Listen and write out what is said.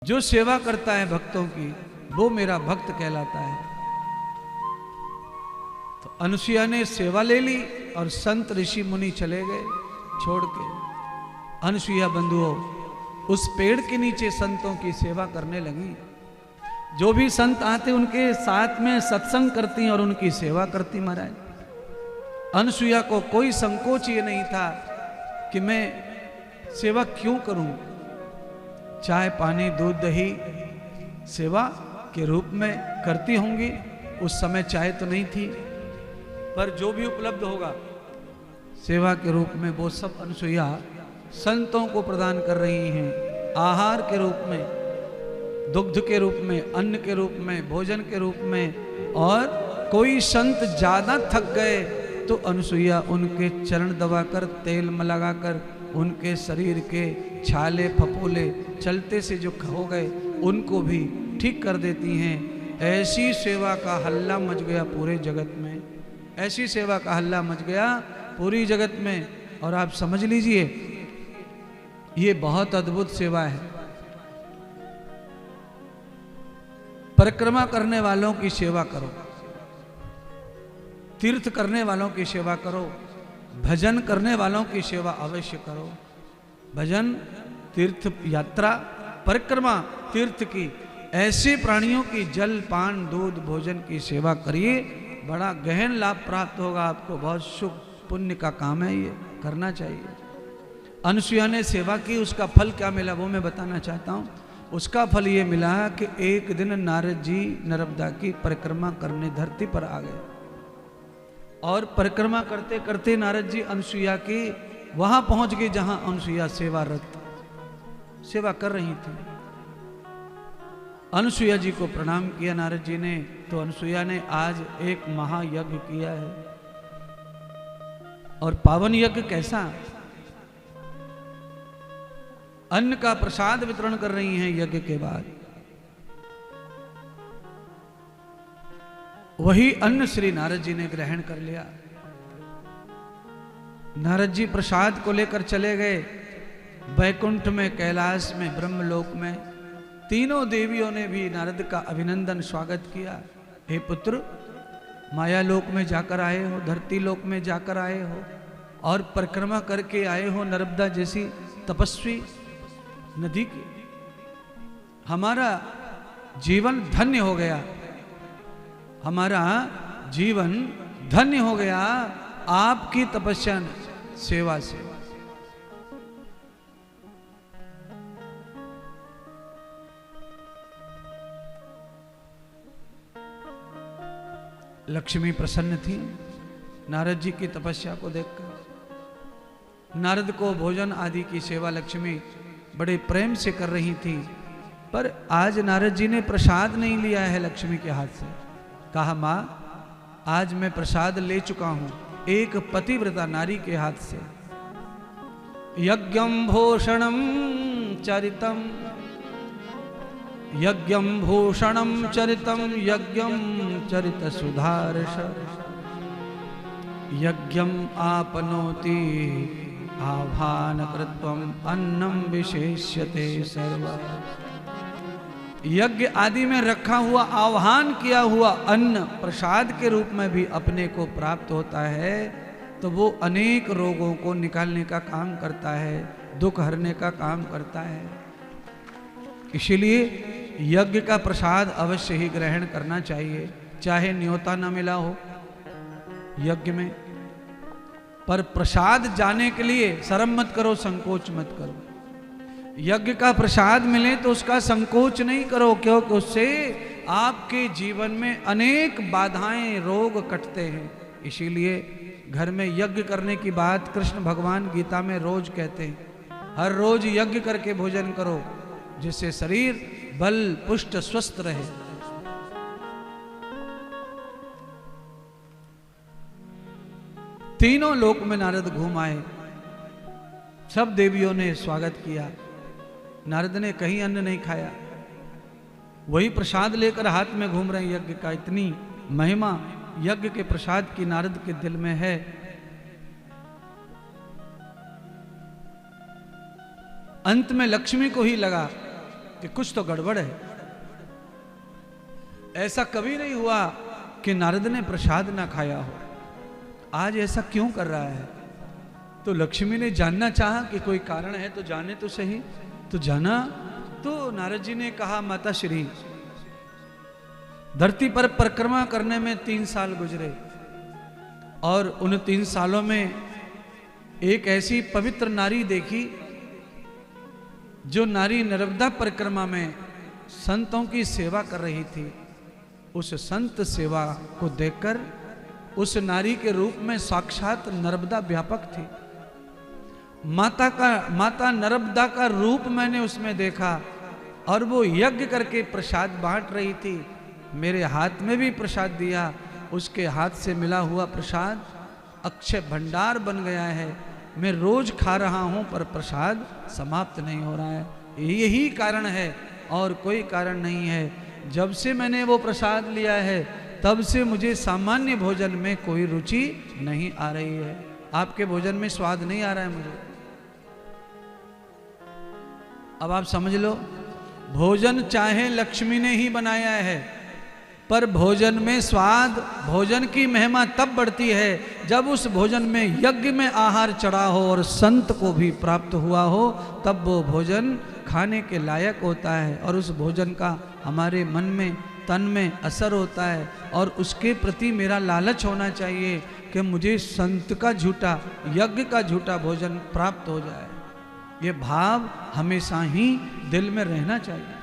जो सेवा करता है भक्तों की वो मेरा भक्त कहलाता है। तो अनुसुईया ने सेवा ले ली और संत ऋषि मुनि चले गए छोड़ के। अनुसुईया बंधुओं उस पेड़ के नीचे संतों की सेवा करने लगी। जो भी संत आते उनके साथ में सत्संग करती और उनकी सेवा करती। महाराज अनुसुईया को कोई संकोच ये नहीं था कि मैं सेवा क्यों करूं। चाय पानी दूध दही सेवा के रूप में करती होंगी। उस समय चाय तो नहीं थी, पर जो भी उपलब्ध होगा सेवा के रूप में वो सब अनुसुईया संतों को प्रदान कर रही हैं। आहार के रूप में, दुग्ध के रूप में, अन्न के रूप में, भोजन के रूप में। और कोई संत ज्यादा थक गए तो अनुसुईया उनके चरण दबाकर तेल लगाकर उनके शरीर के छाले फफोले चलते से जो हो गए उनको भी ठीक कर देती हैं। ऐसी सेवा का हल्ला मच गया पूरे जगत में, ऐसी सेवा का हल्ला मच गया पूरी जगत में। और आप समझ लीजिए ये बहुत अद्भुत सेवा है। परिक्रमा करने वालों की सेवा करो, तीर्थ करने वालों की सेवा करो, भजन करने वालों की सेवा अवश्य करो। भजन, तीर्थ यात्रा, परिक्रमा तीर्थ की, ऐसे प्राणियों की जल पान दूध भोजन की सेवा करिए। बड़ा गहन लाभ प्राप्त होगा आपको। बहुत शुभ पुण्य का काम है, ये करना चाहिए। अनुसुईया ने सेवा की, उसका फल क्या मिला वो मैं बताना चाहता हूँ। उसका फल ये मिला कि एक दिन नारद जी नर्मदा की परिक्रमा करने धरती पर आ गए। और परिक्रमा करते करते नारद जी अनुसुईया की वहां पहुंच गए जहां अनुसुईया सेवा कर रही थी। अनुसुईया जी को प्रणाम किया नारद जी ने। तो अनुसुईया ने आज एक महायज्ञ किया है। और पावन यज्ञ कैसा? अन्न का प्रसाद वितरण कर रही हैं यज्ञ के बाद। वही अन्न श्री नारद जी ने ग्रहण कर लिया। नारद जी प्रसाद को लेकर चले गए वैकुंठ में, कैलाश में, ब्रह्मलोक में। तीनों देवियों ने भी नारद का अभिनंदन स्वागत किया। हे पुत्र, माया लोक में जाकर आए हो, धरती लोक में जाकर आए हो और परिक्रमा करके आए हो नर्मदा जैसी तपस्वी नदी की। हमारा जीवन धन्य हो गया, हमारा जीवन धन्य हो गया आपकी तपस्या सेवा से। लक्ष्मी प्रसन्न थी नारद जी की तपस्या को देखकर। नारद को भोजन आदि की सेवा लक्ष्मी बड़े प्रेम से कर रही थी। पर आज नारद जी ने प्रसाद नहीं लिया है लक्ष्मी के हाथ से। कहा, मां आज मैं प्रसाद ले चुका हूं एक पतिव्रता नारी के हाथ से। यज्ञम भूषणम चरितम, यज्ञम भूषणम चरितम, यज्ञम चरित सुधारश, यज्ञम आपनोति आभान कृत्वम अन्नम विशेष्यते सर्व। यज्ञ आदि में रखा हुआ आह्वान किया हुआ अन्न प्रसाद के रूप में भी अपने को प्राप्त होता है। तो वो अनेक रोगों को निकालने का काम करता है, दुख हरने का काम करता है। इसीलिए यज्ञ का प्रसाद अवश्य ही ग्रहण करना चाहिए, चाहे न्योता न मिला हो यज्ञ में। पर प्रसाद जाने के लिए शर्म मत करो, संकोच मत करो। यज्ञ का प्रसाद मिले तो उसका संकोच नहीं करो, क्योंकि उससे आपके जीवन में अनेक बाधाएं रोग कटते हैं। इसीलिए घर में यज्ञ करने की बात कृष्ण भगवान गीता में रोज कहते हैं। हर रोज यज्ञ करके भोजन करो जिससे शरीर बल पुष्ट स्वस्थ रहे। तीनों लोक में नारद घूम आए, सब देवियों ने स्वागत किया। नारद ने कहीं अन्न नहीं खाया, वही प्रसाद लेकर हाथ में घूम रहे यज्ञ का। इतनी महिमा यज्ञ के प्रसाद की नारद के दिल में है। अंत में लक्ष्मी को ही लगा कि कुछ तो गड़बड़ है। ऐसा कभी नहीं हुआ कि नारद ने प्रसाद ना खाया हो, आज ऐसा क्यों कर रहा है? तो लक्ष्मी ने जानना चाहा कि कोई कारण है तो जाने तो सही। तो जाना तो नारद जी ने कहा, माता श्री, धरती पर परिक्रमा करने में 3 साल गुजरे और उन 3 सालों में एक ऐसी पवित्र नारी देखी जो नारी नर्मदा परिक्रमा में संतों की सेवा कर रही थी। उस संत सेवा को देखकर उस नारी के रूप में साक्षात नर्मदा व्यापक थी। माता नर्मदा का रूप मैंने उसमें देखा और वो यज्ञ करके प्रसाद बांट रही थी। मेरे हाथ में भी प्रसाद दिया, उसके हाथ से मिला हुआ प्रसाद अक्षय भंडार बन गया है। मैं रोज खा रहा हूं पर प्रसाद समाप्त नहीं हो रहा है। यही कारण है और कोई कारण नहीं है। जब से मैंने वो प्रसाद लिया है तब से मुझे सामान्य भोजन में कोई रुचि नहीं आ रही है। आपके भोजन में स्वाद नहीं आ रहा है मुझे। अब आप समझ लो, भोजन चाहे लक्ष्मी ने ही बनाया है पर भोजन में स्वाद, भोजन की महिमा तब बढ़ती है जब उस भोजन में यज्ञ में आहार चढ़ा हो और संत को भी प्राप्त हुआ हो, तब वो भोजन खाने के लायक होता है और उस भोजन का हमारे मन में, तन में असर होता है और उसके प्रति मेरा लालच होना चाहिए कि मुझे संत का झूठा, यज्ञ का झूठा भोजन प्राप्त हो जाए। ये भाव हमेशा ही दिल में रहना चाहिए।